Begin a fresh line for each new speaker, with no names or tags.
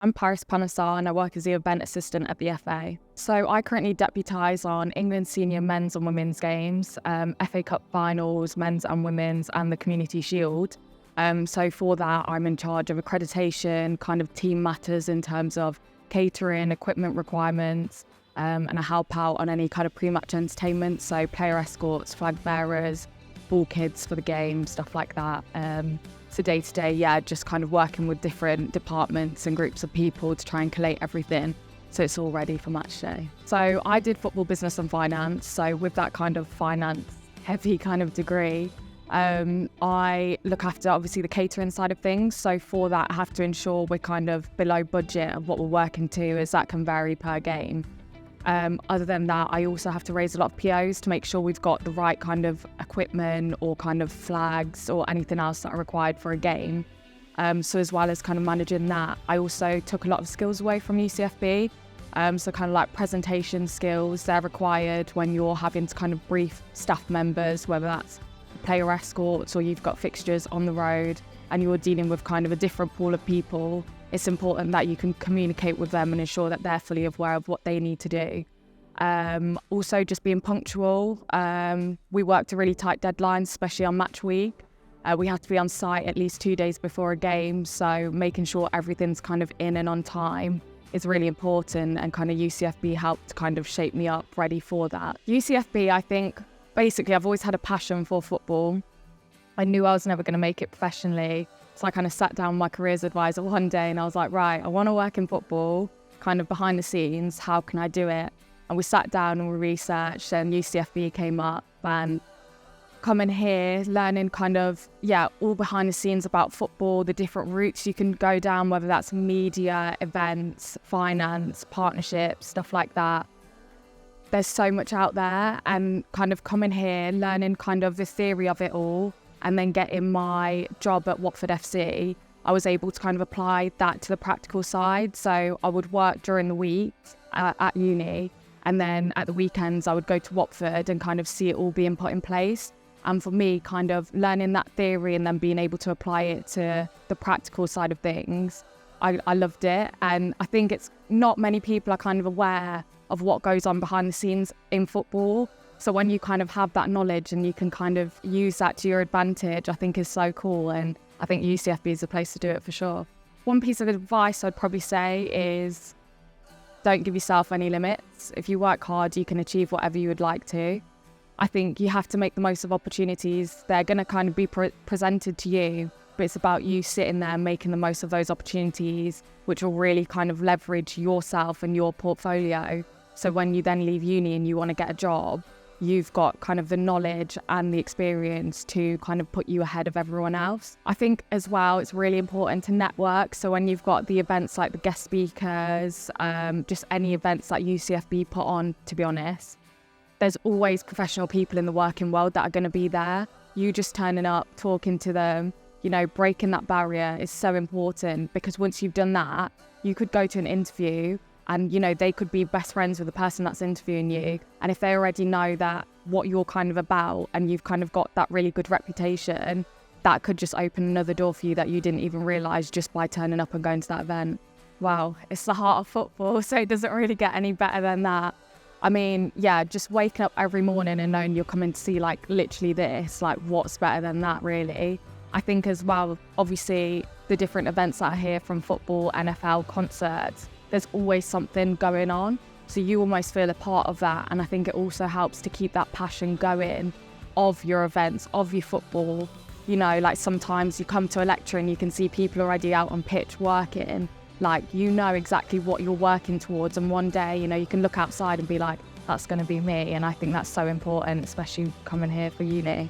I'm Panesar and I work as the event assistant at the FA. So I currently deputise on England senior men's and women's games, FA Cup finals, men's and women's, and the Community Shield. So for that, I'm in charge of accreditation, kind of team matters in terms of catering, equipment requirements, and I help out on any kind of pre-match entertainment, so player escorts, flag bearers, ball kids for the game, stuff like that. So day to day, just kind of working with different departments and groups of people to try and collate everything so it's all ready for match day. So I did football, business and finance. So with that kind of finance heavy kind of degree, I look after obviously the catering side of things. So for that, I have to ensure we're kind of below budget of what we're working to, as that can vary per game. Other than that, I also have to raise a lot of POs to make sure we've got the right kind of equipment or kind of flags or anything else that are required for a game. So as well as kind of managing that, I also took a lot of skills away from UCFB. So kind of like presentation skills, they're required when you're having to kind of brief staff members, whether that's player escorts or you've got fixtures on the road and you're dealing with kind of a different pool of people. It's important that you can communicate with them and ensure that they're fully aware of what they need to do. Also, just being punctual. We work to really tight deadlines, especially on match week. We have to be on site at least 2 days before a game, so making sure everything's kind of in and on time is really important, and kind of UCFB helped kind of shape me up ready for that. UCFB, I think, basically I've always had a passion for football. I knew I was never going to make it professionally. So I kind of sat down with my careers advisor one day and I was like, right, I want to work in football, kind of behind the scenes. How can I do it? And we sat down and we researched, and UCFB came up, and coming here, learning kind of, all behind the scenes about football, the different routes you can go down, whether that's media, events, finance, partnerships, stuff like that. There's so much out there, and kind of coming here, learning kind of the theory of it all, and then getting my job at Watford FC, I was able to kind of apply that to the practical side. So I would work during the week at uni, and then at the weekends I would go to Watford and kind of see it all being put in place. And for me, kind of learning that theory and then being able to apply it to the practical side of things, I loved it. And I think it's not many people are kind of aware of what goes on behind the scenes in football. So when you kind of have that knowledge and you can kind of use that to your advantage, I think is so cool. And I think UCFB is the place to do it for sure. One piece of advice I'd probably say is don't give yourself any limits. If you work hard, you can achieve whatever you would like to. I think you have to make the most of opportunities. They're going to kind of be presented to you, but it's about you sitting there making the most of those opportunities, which will really kind of leverage yourself and your portfolio. So when you then leave uni and you want to get a job, you've got kind of the knowledge and the experience to kind of put you ahead of everyone else. I think as well, it's really important to network. So when you've got the events like the guest speakers, just any events that UCFB put on, to be honest, there's always professional people in the working world that are going to be there. You just turning up, talking to them, breaking that barrier is so important, because once you've done that, you could go to an interview and, they could be best friends with the person that's interviewing you. And if they already know that what you're kind of about and you've kind of got that really good reputation, that could just open another door for you that you didn't even realise just by turning up and going to that event. Wow, it's the heart of football, so it doesn't really get any better than that. I mean, just waking up every morning and knowing you're coming to see like literally this, like what's better than that really? I think as well, obviously the different events that are here from football, NFL, concerts, there's always something going on. So you almost feel a part of that. And I think it also helps to keep that passion going of your events, of your football. Like sometimes you come to a lecture and you can see people already out on pitch working. Like, exactly what you're working towards. And one day, you can look outside and be like, that's going to be me. And I think that's so important, especially coming here for uni.